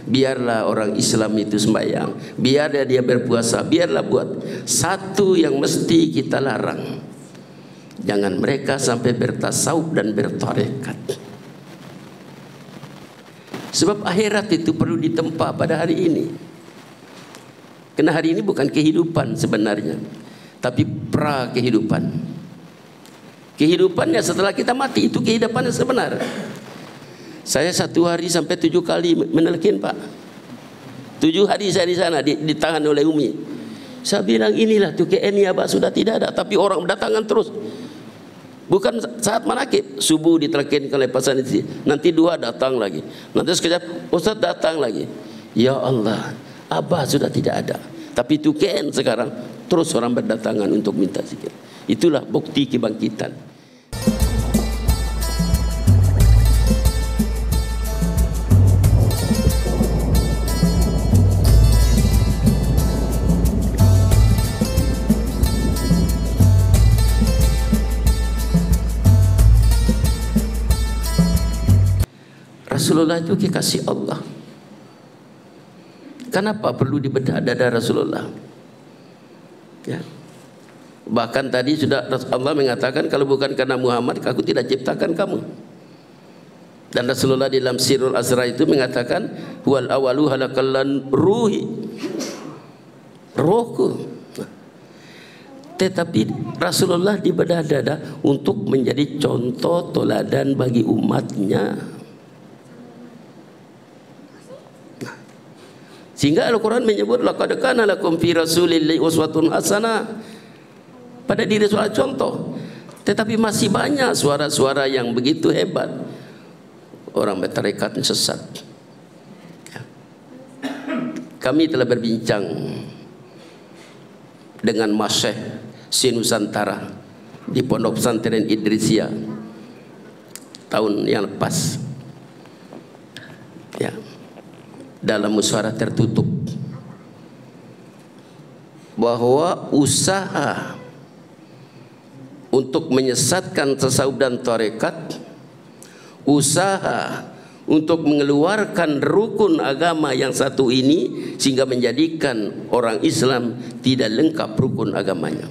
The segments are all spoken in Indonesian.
biarlah orang Islam itu sembahyang, biarlah dia berpuasa, biarlah buat. Satu yang mesti kita larang, jangan mereka sampai bertasawuf dan bertarekat. Sebab akhirat itu perlu ditempa pada hari ini. Karena hari ini bukan kehidupan sebenarnya, tapi pra kehidupan. Kehidupannya setelah kita mati, itu kehidupannya sebenar. Saya 1 hari sampai 7 kali menelkin, Pak. 7 hari saya di sana ditahan oleh Umi. Saya bilang inilah tuh KNI Abah sudah tidak ada, tapi orang berdatangan terus. Bukan saat manakib, subuh ditelkin oleh pasan itu, nanti 2 datang lagi, nanti sekejap Ustaz datang lagi. Ya Allah, Abah sudah tidak ada, tapi itu KN sekarang terus orang berdatangan untuk minta zikir. Itulah bukti kebangkitan. Rasulullah itu kekasih Allah. Kenapa perlu dibedah dada Rasulullah? Ya. Bahkan tadi sudah Allah mengatakan, kalau bukan karena Muhammad, aku tidak ciptakan kamu. Dan Rasulullah di dalam Sirrul Asrar itu mengatakan, huwal awalu halakallan ruhi, rohku. Tetapi Rasulullah dibedah dada untuk menjadi contoh teladan bagi umatnya. Sehingga Al-Quran menyebut, laqad kana lakum fi rasulillahi uswatun hasanah. Pada diri suara contoh. Tetapi masih banyak suara-suara yang begitu hebat. Orang bertarekat sesat. Ya. Kami telah berbincang dengan Masyekh Sinusantara di Pondok Pesantren Idrisia tahun yang lepas. Ya. Dalam musyawarah tertutup, bahwa usaha untuk menyesatkan tasawuf dan tarekat, usaha untuk mengeluarkan rukun agama yang satu ini, sehingga menjadikan orang Islam tidak lengkap rukun agamanya.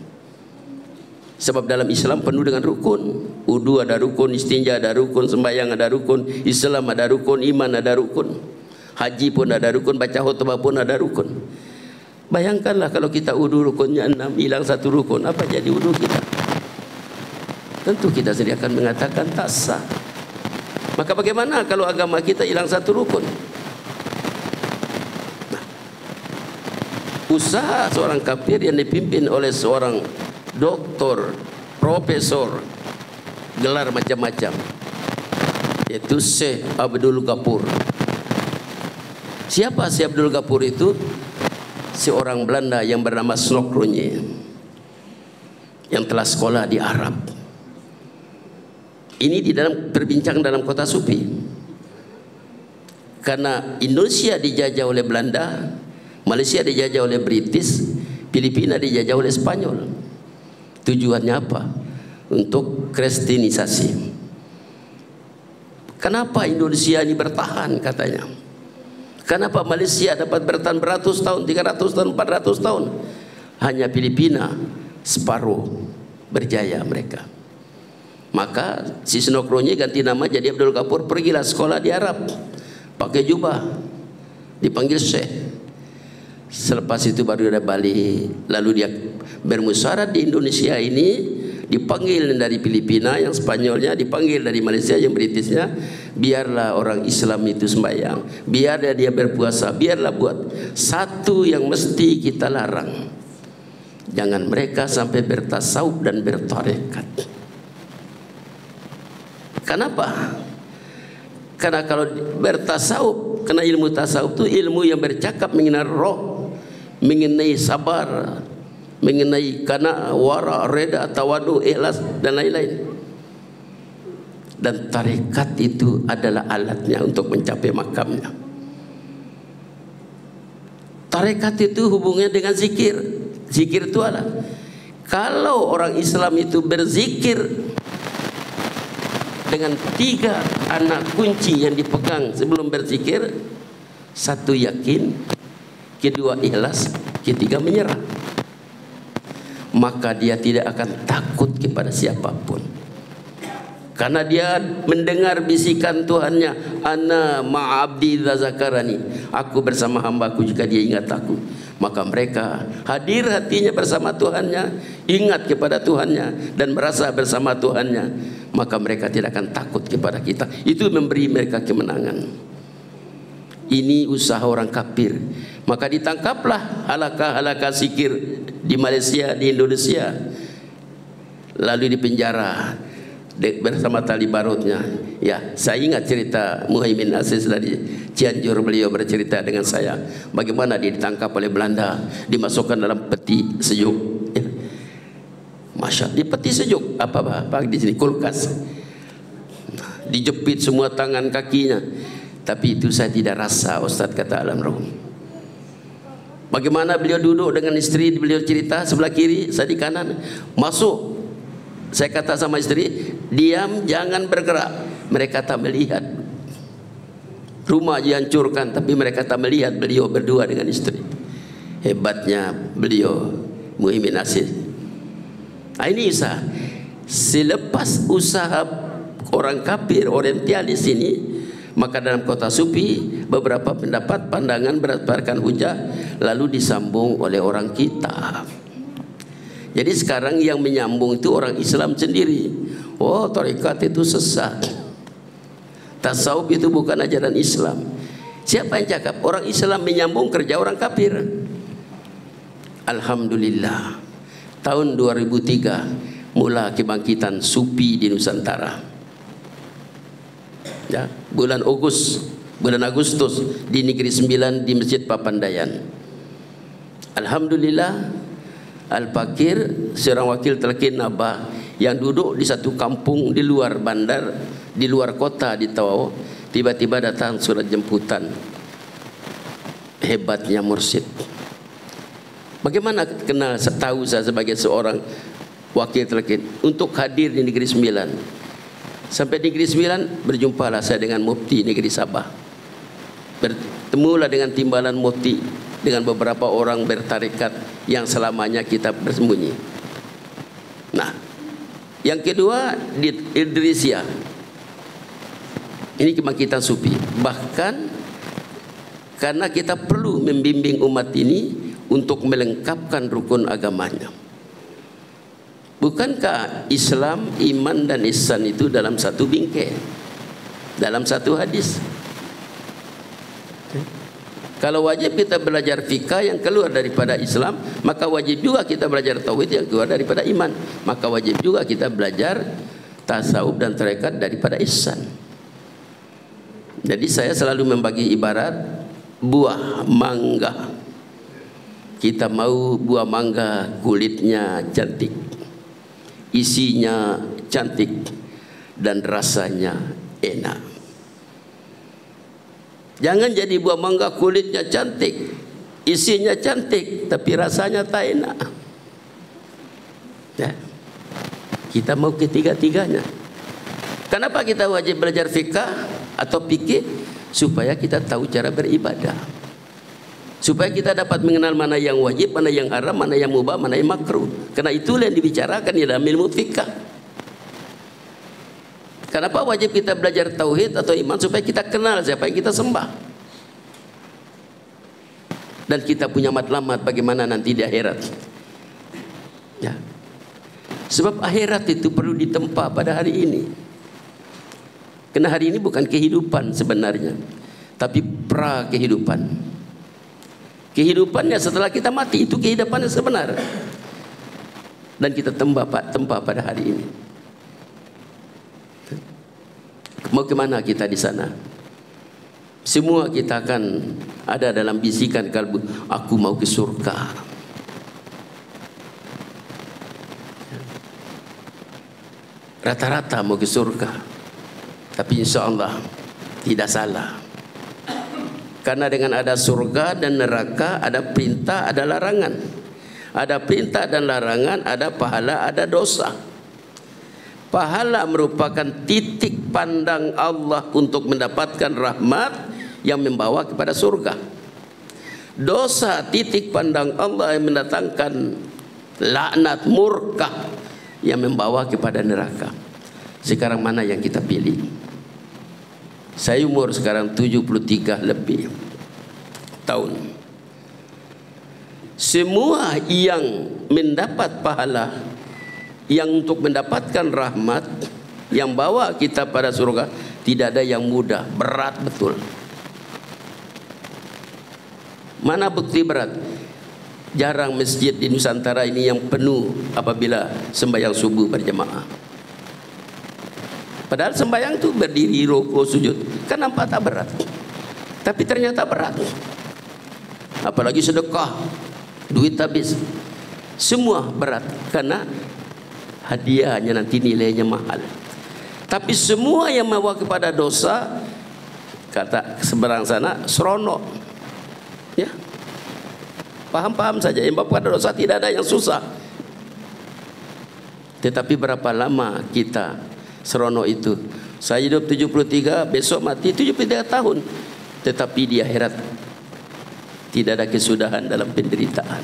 Sebab dalam Islam penuh dengan rukun. Wudu ada rukun, istinja ada rukun, sembahyang ada rukun, Islam ada rukun, iman ada rukun, haji pun ada rukun, baca khutbah pun ada rukun. Bayangkanlah kalau kita wudu rukunnya 6, hilang 1 rukun, apa jadi wudu kita? Tentu kita sendiri akan mengatakan tak sah. Maka bagaimana kalau agama kita hilang 1 rukun? Nah, usaha seorang kafir yang dipimpin oleh seorang doktor, profesor, gelar macam-macam, yaitu Syekh Abdul Ghafur. Siapa Syekh Abdul Ghafur itu? Seorang Belanda yang bernama Snokronje, yang telah sekolah di Arab. Ini di dalam perbincangan dalam kota Supi. Karena Indonesia dijajah oleh Belanda, Malaysia dijajah oleh British, Filipina dijajah oleh Spanyol. Tujuannya apa? Untuk kristenisasi. Kenapa Indonesia ini bertahan katanya? Kenapa Malaysia dapat bertahan beratus tahun, 300 tahun, 400 tahun? Hanya Filipina separuh berjaya mereka. Maka si Snokronje ganti nama jadi Abdul Ghafur, pergilah sekolah di Arab, pakai jubah, dipanggil Syekh. Selepas itu baru dia balik. Lalu dia bermusyawarah di Indonesia ini, dipanggil dari Filipina yang Spanyolnya, dipanggil dari Malaysia yang Britishnya. Biarlah orang Islam itu sembahyang, biarlah dia berpuasa, biarlah buat. Satu yang mesti kita larang, jangan mereka sampai bertasawuf dan bertarekat. Kenapa? Karena kalau bertasawuf, karena ilmu tasawuf itu ilmu yang bercakap mengenai roh, mengenai sabar, mengenai kana, wara, reda, tawadu, ikhlas dan lain-lain. Dan tarekat itu adalah alatnya untuk mencapai makamnya. Tarekat itu hubungannya dengan zikir. Zikir itu alat. Kalau orang Islam itu berzikir dengan 3 anak kunci yang dipegang sebelum berzikir, Satu, yakin. Kedua, ikhlas. Ketiga, menyerah. Maka dia tidak akan takut kepada siapapun, karena dia mendengar bisikan Tuhannya, ana ma'abdi zakarani, aku bersama hambaku jika dia ingat aku. Maka mereka hadir hatinya bersama Tuhannya, ingat kepada Tuhannya dan merasa bersama Tuhannya, maka mereka tidak akan takut kepada kita. Itu memberi mereka kemenangan. Ini usaha orang kafir. Maka ditangkaplah halakah-halakah sikir di Malaysia, di Indonesia, lalu dipenjara bersama tali barutnya. Ya, saya ingat cerita Muhaimin Aziz dari Cianjur. Beliau bercerita dengan saya bagaimana dia ditangkap oleh Belanda, dimasukkan dalam peti sejuk. Ya. Masya Allah, di peti sejuk apa di sini kulkas, dijepit semua tangan kakinya. Tapi itu saya tidak rasa, Ustaz, kata Alam Roh. Bagaimana beliau duduk dengan istri, beliau cerita sebelah kiri, saya di kanan. Masuk, saya kata sama istri, diam, jangan bergerak. Mereka tak melihat. Rumah dihancurkan, tapi mereka tak melihat beliau berdua dengan istri. Hebatnya beliau Muhaimin Aziz. Nah, ini usaha. Selepas usaha orang kafir orientalis ini, maka dalam kota Supi beberapa pendapat pandangan berdasarkan hujah lalu disambung oleh orang kita. Jadi sekarang yang menyambung itu orang Islam sendiri. Oh, tarekat itu sesat, tasawuf itu bukan ajaran Islam. Siapa yang cakap? Orang Islam menyambung kerja orang kafir. Alhamdulillah, tahun 2003 mula kebangkitan Supi di Nusantara. Ya, bulan Agustus di Negeri Sembilan di Masjid Papandayan. Alhamdulillah, Al-Fakir seorang wakil telkin Abah yang duduk di satu kampung di luar bandar, di luar kota di Tawau, tiba-tiba datang surat jemputan. Hebatnya mursyid. Bagaimana kenal tahu saya sebagai seorang wakil telkin untuk hadir di Negeri Sembilan. Sampai Negeri Sembilan berjumpalah saya dengan mufti Negeri Sabah. Bertemulah dengan timbalan mufti, dengan beberapa orang bertarekat yang selamanya kita bersembunyi. Nah, yang kedua di Idrisia. Ini kebangkitan Sufi. Bahkan karena kita perlu membimbing umat ini untuk melengkapkan rukun agamanya. Bukankah Islam, iman dan ihsan itu dalam satu bingkai, dalam satu hadis? Kalau wajib kita belajar fikih yang keluar daripada Islam, maka wajib juga kita belajar tauhid yang keluar daripada iman. Maka wajib juga kita belajar tasawuf dan tarekat daripada ihsan. Jadi saya selalu membagi ibarat buah mangga. Kita mau buah mangga kulitnya cantik, isinya cantik, dan rasanya enak. Jangan jadi buah mangga kulitnya cantik, isinya cantik, tapi rasanya tak enak. Ya. Kita mau ketiga-tiganya. Kenapa kita wajib belajar fikih atau fikih? Supaya kita tahu cara beribadah, supaya kita dapat mengenal mana yang wajib, mana yang haram, mana yang mubah, mana yang makruh. Karena itulah yang dibicarakan di dalam ilmu fikih. Kenapa wajib kita belajar tauhid atau iman? Supaya kita kenal siapa yang kita sembah, dan kita punya matlamat bagaimana nanti di akhirat. Ya. Sebab akhirat itu perlu ditempa pada hari ini. Karena hari ini bukan kehidupan sebenarnya, tapi pra kehidupan. Kehidupannya setelah kita mati, itu kehidupan yang sebenar. Dan kita tempa pada hari ini. Mau kemana kita di sana? Semua kita akan ada dalam bisikan kalbu, aku mau ke surga. Rata-rata mau ke surga. Tapi insya Allah tidak salah. Karena dengan ada surga dan neraka, ada perintah, ada larangan. Ada perintah dan larangan, ada pahala, ada dosa. Pahala merupakan titik pandang Allah untuk mendapatkan rahmat yang membawa kepada surga. Dosa titik pandang Allah yang mendatangkan laknat, murka, yang membawa kepada neraka. Sekarang mana yang kita pilih? Saya umur sekarang 73 lebih tahun. Semua yang mendapat pahala, yang untuk mendapatkan rahmat, yang bawa kita pada surga, tidak ada yang mudah, berat betul. Mana bukti berat? Jarang masjid di Nusantara ini yang penuh apabila sembahyang subuh berjamaah. Padahal sembahyang itu berdiri, rukuk, sujud, kan nampak tak berat, tapi ternyata berat. Apalagi sedekah, duit habis, semua berat karena hadiahnya nanti nilainya mahal. Tapi semua yang membawa kepada dosa, kata seberang sana, seronok, ya, paham-paham saja. Yang membawa kepada dosa tidak ada yang susah. Tetapi berapa lama kita seronok itu? Saya hidup 73, besok mati 73 tahun, tetapi di akhirat tidak ada kesudahan dalam penderitaan.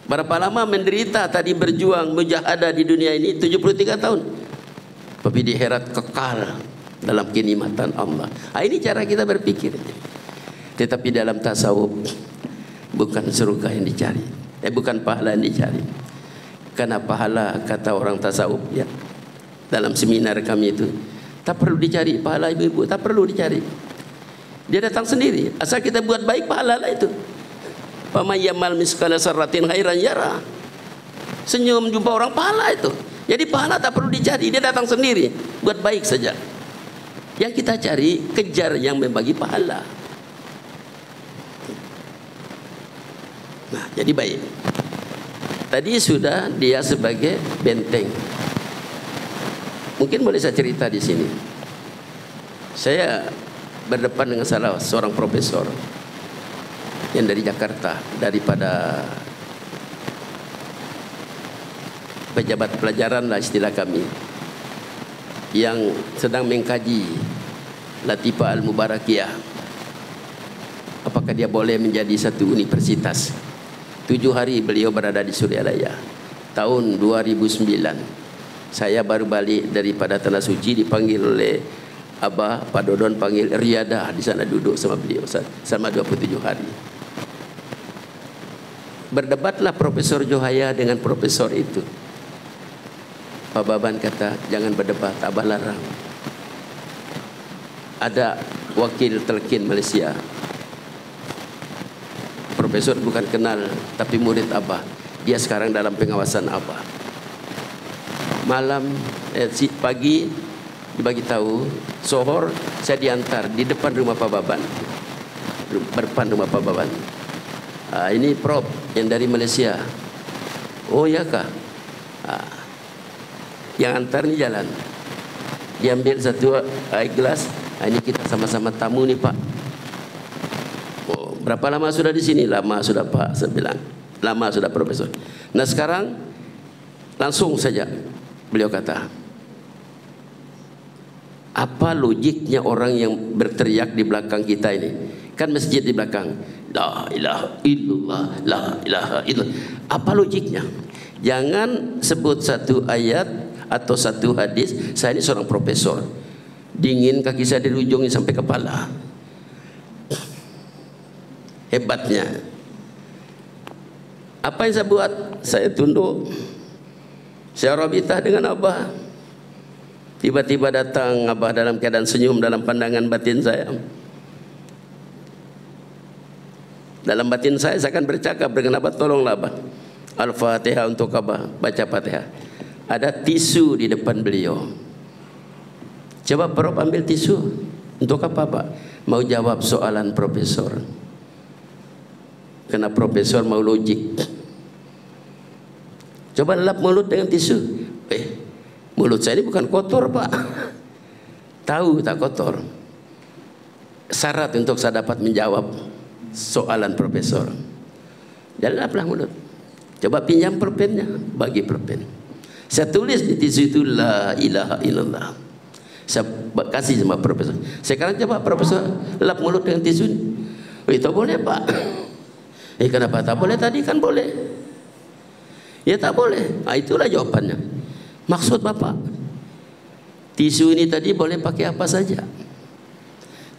Berapa lama menderita tadi, berjuang, mujahadah di dunia ini 73 tahun. Tapi di akhirat kekal dalam kenikmatan Allah. Ini cara kita berpikir. Tetapi dalam tasawuf bukan surga yang dicari, bukan pahala yang dicari. Karena pahala, kata orang tasawuf, ya, dalam seminar kami itu, tak perlu dicari pahala ibu-ibu, tak perlu dicari. Dia datang sendiri, asal kita buat baik, pahala lah itu. Pamayyamal miskala sarratin khairan yara. Senyum jumpa orang, pahala itu. Jadi pahala tak perlu dicari, dia datang sendiri, buat baik saja. Yang kita cari, kejar yang membagi pahala. Nah, jadi baik. Tadi sudah dia sebagai benteng. Mungkin boleh saya cerita di sini. Saya berdepan dengan salah seorang profesor yang dari Jakarta, daripada pejabat pelajaran lah istilah kami, yang sedang mengkaji Latifah Al-Mubarakiyah, apakah dia boleh menjadi satu universitas. 7 hari beliau berada di Suryalaya. Tahun 2009 saya baru balik daripada Tanah Suci, dipanggil oleh Abah Pak Dodon, panggil riadah di sana, duduk sama beliau selama 27 hari. Berdebatlah Profesor Johaya dengan profesor itu. Pak Baban kata, jangan berdebat, Abah larang. Ada wakil telkin Malaysia, profesor bukan kenal tapi murid Abah, dia sekarang dalam pengawasan Abah. Malam pagi dibagi tahu, sohor saya diantar di depan rumah Pak Baban, depan rumah Pak Baban. Ini Prof yang dari Malaysia. Oh ya kah? Yang antar ni jalan, diambil satu air gelas. Ini kita sama-sama tamu nih Pak. Oh, berapa lama sudah di sini? Lama sudah Pak, saya bilang. Lama sudah Profesor. Nah sekarang langsung saja beliau kata, apa logiknya orang yang berteriak di belakang kita ini? Kan masjid di belakang, la ilaha illallah, la ilaha illallah. Apa logiknya? Jangan sebut satu ayat atau satu hadis. Saya ini seorang profesor, dingin kaki saya dari ujungnya sampai kepala. Hebatnya. Apa yang saya buat? Saya tunduk, saya rabitah dengan Abah. Tiba-tiba datang Abah dalam keadaan senyum dalam pandangan batin saya. Dalam batin saya akan bercakap dengan Abah, tolonglah Abah, Al-Fatihah untuk Abah, baca Fatihah. Ada tisu di depan beliau. Coba Prof ambil tisu. Untuk apa Pak? Mau jawab soalan profesor. Karena profesor mau logik. Coba lap mulut dengan tisu. Mulut saya ini bukan kotor Pak. Tahu tak kotor. Syarat untuk saya dapat menjawab soalan profesor. Dan laplah mulut. Coba pinjam pulpennya, bagi pulpen. Saya tulis di tisu itu la ilaha illallah. Saya kasih sama profesor. Sekarang coba profesor lap mulut dengan tisu. Oh, itu boleh Pak. Kenapa tak boleh? Tadi kan boleh. Ya tak boleh. Nah, itulah jawabannya. Maksud Bapak, tisu ini tadi boleh pakai apa saja.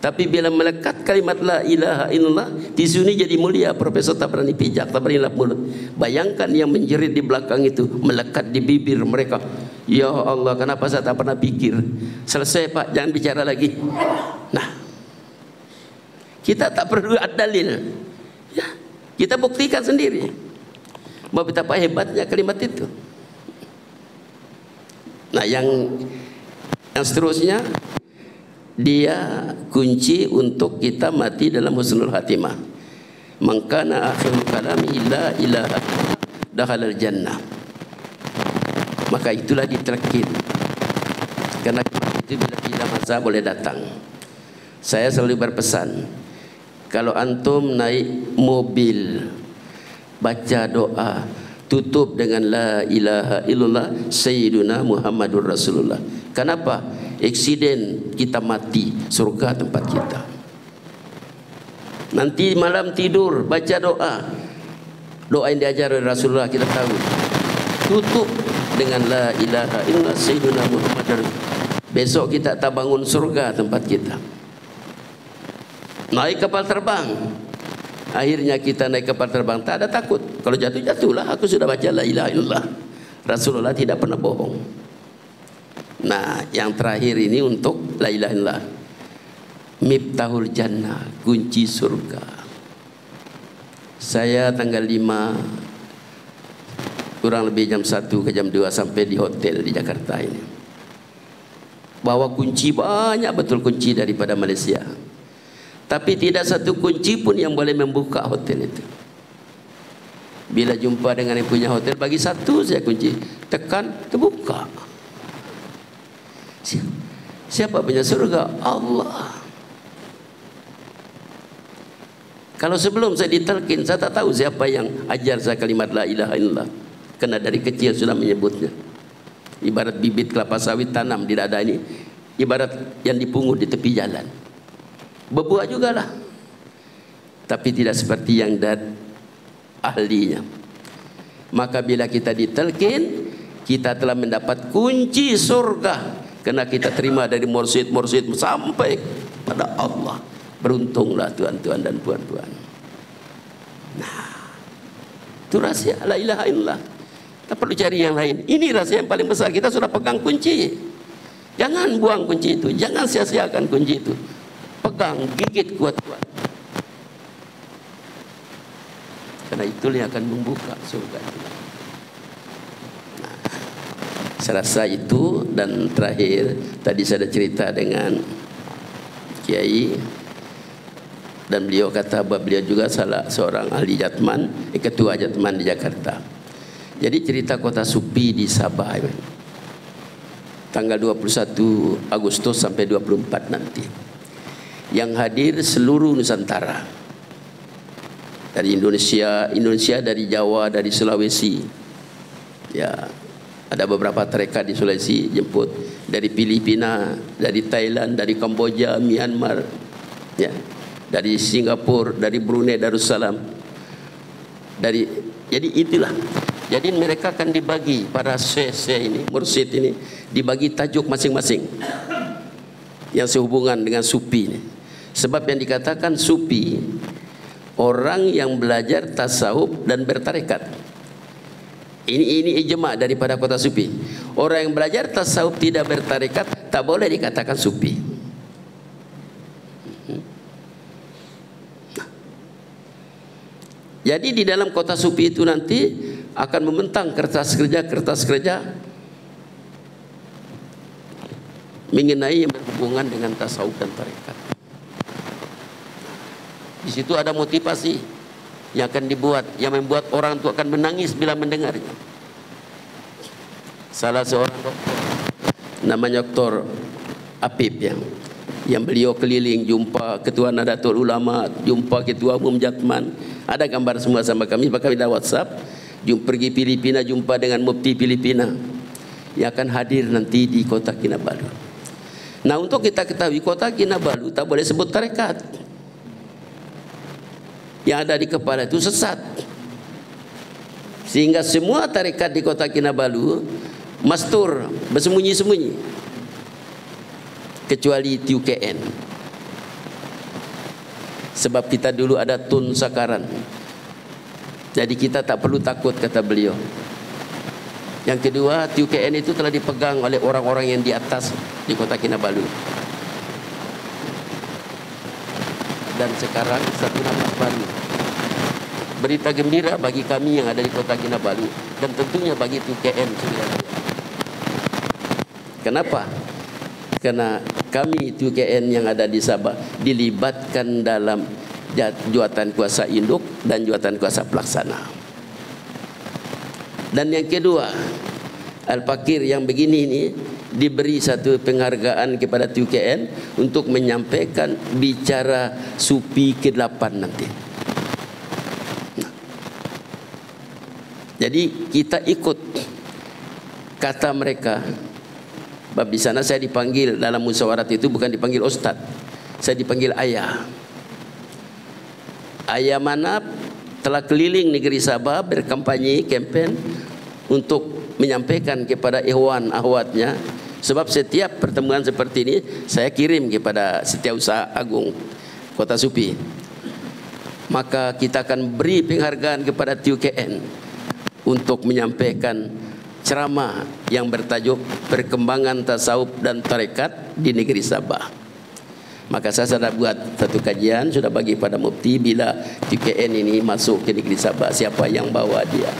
Tapi bila melekat kalimat la ilaha illallah, tisu ini jadi mulia. Profesor tak berani pijak, tak berani lap mulut. Bayangkan yang menjerit di belakang itu melekat di bibir mereka. Ya Allah, kenapa saya tak pernah pikir? Selesai Pak, jangan bicara lagi. Nah, kita tak perlu ada dalil. Ya, kita buktikan sendiri. Mau betapa hebatnya kalimat itu. Nah, yang seterusnya, dia kunci untuk kita mati dalam husnul khatimah. Mangkana akhirul kalami la ilaha dakhalal jannah. Maka itulah diterkin. Karena itu bila tidak masa boleh datang. Saya selalu berpesan, kalau antum naik mobil, baca doa, tutup dengan la ilaha illallah sayyiduna Muhammadur Rasulullah. Kenapa? Eksiden kita mati, surga tempat kita. Nanti malam tidur baca doa, doa yang diajar oleh Rasulullah kita tahu. Tutup dengan la ilaha illallah sayyiduna Muhammadur. Besok kita tak bangun surga tempat kita. Naik kapal terbang, akhirnya kita naik kapal terbang tak ada takut. Kalau jatuh jatuhlah. Aku sudah baca la ilaha illallah. Rasulullah tidak pernah bohong. Nah, yang terakhir ini untuk la ilaha illallah, miftahul jannah, kunci surga. Saya tanggal 5 kurang lebih jam 1 ke jam 2 sampai di hotel di Jakarta ini. Bawa kunci, banyak betul kunci daripada Malaysia. Tapi tidak satu kunci pun yang boleh membuka hotel itu. Bila jumpa dengan yang punya hotel, bagi satu saya kunci, tekan, terbuka. Siapa punya surga? Allah. Kalau sebelum saya ditalkin, saya tak tahu siapa yang ajar saya kalimat la ilaha illallah. Karena dari kecil sudah menyebutnya. Ibarat bibit kelapa sawit tanam di dada ini, ibarat yang dipungut di tepi jalan. Berbuah jugalah, tapi tidak seperti yang ahlinya. Maka bila kita ditalkin, kita telah mendapat kunci surga. Karena kita terima dari mursyid-mursyid sampai pada Allah. Beruntunglah tuan-tuan dan puan-puan. Nah, itu rahasia la ilaha illallah. Tak perlu cari yang lain. Ini rahasia yang paling besar. Kita sudah pegang kunci. Jangan buang kunci itu. Jangan sia-siakan kunci itu. Pegang, gigit kuat-kuat. Karena itulah yang akan membuka surga itu. Saya rasa itu. Dan terakhir tadi saya ada cerita dengan Kiai, dan beliau kata bahwa beliau juga salah seorang ahli Jatman, ketua Jatman di Jakarta. Jadi cerita kota Supi di Sabah tanggal 21 Agustus sampai 24 nanti, yang hadir seluruh Nusantara, dari Indonesia, dari Jawa, dari Sulawesi. Ya, ada beberapa tarekat di Sulawesi jemput, dari Filipina, dari Thailand, dari Kamboja, Myanmar, ya, dari Singapura, dari Brunei Darussalam, jadi itulah. Jadi mereka akan dibagi, para syekh ini, mursyid ini, dibagi tajuk masing-masing yang sehubungan dengan supi ini. Sebab yang dikatakan supi, orang yang belajar tasawuf dan bertarekat. Ini ijma daripada kota Supi. Orang yang belajar tasawuf tidak bertarekat tak boleh dikatakan supi. Jadi di dalam kota Supi itu nanti akan membentang kertas kerja mengenai yang berhubungan dengan tasawuf dan tarekat. Di situ ada motivasi yang akan dibuat, yang membuat orang itu akan menangis bila mendengarnya. Salah seorang dokter, namanya Dr. Apip, yang beliau keliling jumpa ketua Nadatul Ulama, jumpa ketua umum Jatman, ada gambar semua sama kami, bahkan ada WhatsApp. Pergi Filipina, jumpa dengan mufti Filipina yang akan hadir nanti di kota Kinabalu. Nah, untuk kita ketahui, Kota Kinabalu tak boleh sebut tarekat. Yang ada di kepala itu sesat. Sehingga semua tarekat di Kota Kinabalu mastur, bersembunyi-sembunyi, kecuali TUKN. Sebab kita dulu ada Tun Sakaran, jadi kita tak perlu takut, kata beliau. Yang kedua, TUKN itu telah dipegang oleh orang-orang yang di atas di Kota Kinabalu. Dan sekarang satu nama baru, berita gembira bagi kami yang ada di Kota Kinabalu, dan tentunya bagi TUKN sebenarnya. Kenapa? Karena kami TUKN yang ada di Sabah dilibatkan dalam jawatan kuasa induk dan jawatan kuasa pelaksana. Dan yang kedua, Al-Fakir yang begini ini diberi satu penghargaan kepada TUKN untuk menyampaikan bicara SUPI ke-8 nanti. Nah, jadi kita ikut kata mereka. Sebab di sana saya dipanggil dalam musyawarat itu bukan dipanggil Ustaz, saya dipanggil ayah. Ayah Manap telah keliling negeri Sabah berkampanye, campaign untuk menyampaikan kepada ikhwan ahwatnya. Sebab setiap pertemuan seperti ini saya kirim kepada Setiausaha Agung Kota Supi. Maka kita akan beri penghargaan kepada TUKN untuk menyampaikan ceramah yang bertajuk perkembangan tasawuf dan tarekat di negeri Sabah. Maka saya sudah buat satu kajian, sudah bagi pada Mufti, bila TUKN ini masuk ke negeri Sabah, siapa yang bawa dia.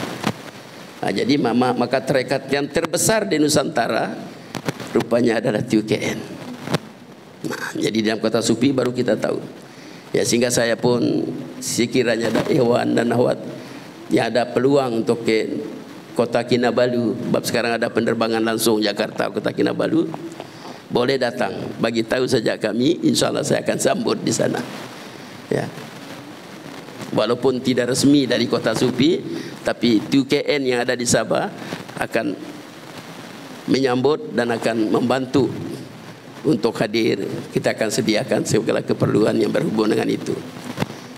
Nah, jadi maka tarekat yang terbesar di Nusantara rupanya adalah TUKN. Nah, jadi dalam Kota Supi baru kita tahu. Ya, sehingga saya pun sekiranya ada ikhwan dan akhwat yang ada peluang untuk ke Kota Kinabalu, sebab sekarang ada penerbangan langsung Jakarta Kota Kinabalu, boleh datang, bagi tahu saja kami, insya Allah saya akan sambut di sana. Ya, walaupun tidak resmi dari Kota Supi, tapi TUKN yang ada di Sabah akan menyambut dan akan membantu untuk hadir. Kita akan sediakan segala keperluan yang berhubungan dengan itu.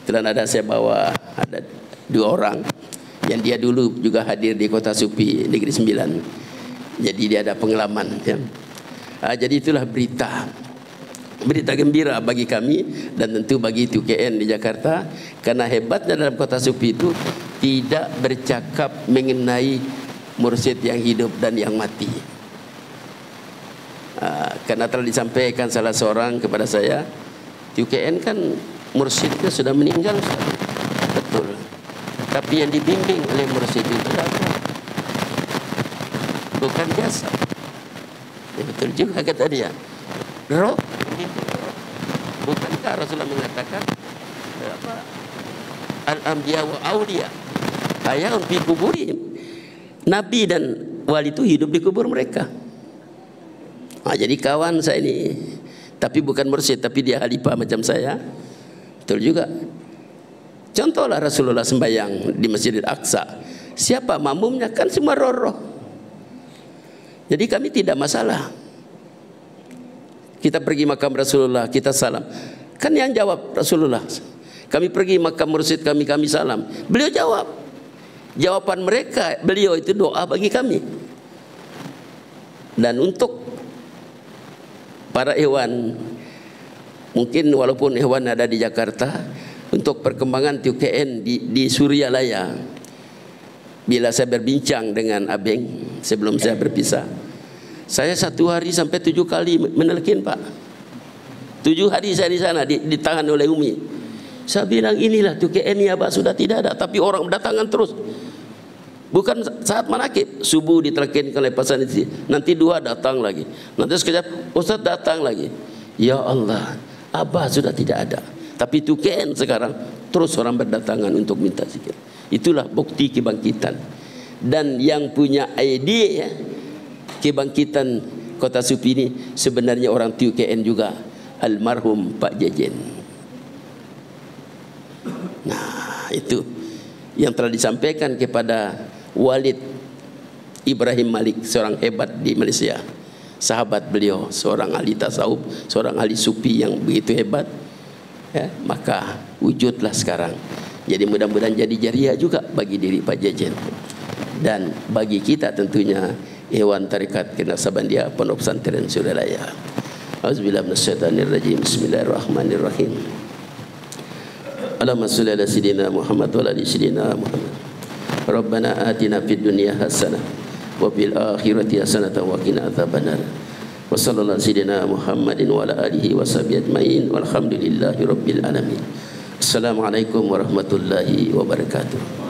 Dan ada saya bawa ada 2 orang yang dia dulu juga hadir di Kota Supi Negeri 9. Jadi dia ada pengalaman, ya. Jadi itulah berita gembira bagi kami dan tentu bagi TUKN di Jakarta, karena hebatnya dalam Kota Supi itu tidak bercakap mengenai mursyid yang hidup dan yang mati. Karena telah disampaikan salah seorang kepada saya, TUKN kan mursyidnya sudah meninggal, betul. Tapi yang dibimbing oleh mursyid itu apa? Bukan jasad. Ya, betul juga kata dia. Roh. Bukankah Rasulullah mengatakan apa? Al-anbiya wa awliya haya'un fi kuburihim. Nabi dan wali itu hidup di kubur mereka. Nah, jadi kawan saya ini, tapi bukan mursyid, tapi dia khalifah macam saya. Betul juga. Contohlah Rasulullah sembahyang di Masjidil Aqsa. Siapa makmumnya? Kan semua roh-roh. Jadi kami tidak masalah. Kita pergi makam Rasulullah, kita salam. Kan yang jawab Rasulullah. Kami pergi makam mursyid kami, kami salam. Beliau jawab. Jawaban mereka, beliau itu doa bagi kami. Dan untuk para ikhwan, mungkin walaupun ikhwan ada di Jakarta, untuk perkembangan TUKN di Suryalaya, bila saya berbincang dengan Abeng sebelum saya berpisah, saya 1 hari sampai 7 kali menelkin, Pak. 7 hari saya di sana ditahan oleh Umi. Saya bilang inilah TUKN ya Pak, sudah tidak ada, tapi orang berdatangan terus. Bukan saat manakib, subuh ditelkin oleh pasan itu, nanti 2 datang lagi, nanti sekejap Ustaz datang lagi. Ya Allah, Abah sudah tidak ada, tapi TUKN sekarang terus orang berdatangan untuk minta zikir. Itulah bukti kebangkitan. Dan yang punya ide kebangkitan Kota Supi ini sebenarnya orang TUKN juga, almarhum Pak Jejen. Nah, itu yang telah disampaikan kepada Walid Ibrahim Malik, seorang hebat di Malaysia. sahabat beliau, seorang ahli tasawuf, seorang ahli sufi yang begitu hebat, ya, maka wujudlah sekarang. Jadi mudah-mudahan jadi jariah juga bagi diri Pak Jejen, dan bagi kita tentunya Dewan Tarekat Naksabandia Pondok Pesantren Suralaya. Auzubillahi minasyaitonirrajim. Bismillahirrahmanirrahim. Allahumma shalli ala sayyidina Muhammad wa ala ali sayyidina Muhammad. Rabbana atina fid dunya hasanah wa fil akhirati hasanah wa qina adzabannar. Wa sallallahu ala sayyidina Muhammadin wa ala alihi wa sahbihi ajmain walhamdulillahi rabbil alamin. Assalamualaikum warahmatullahi wabarakatuh.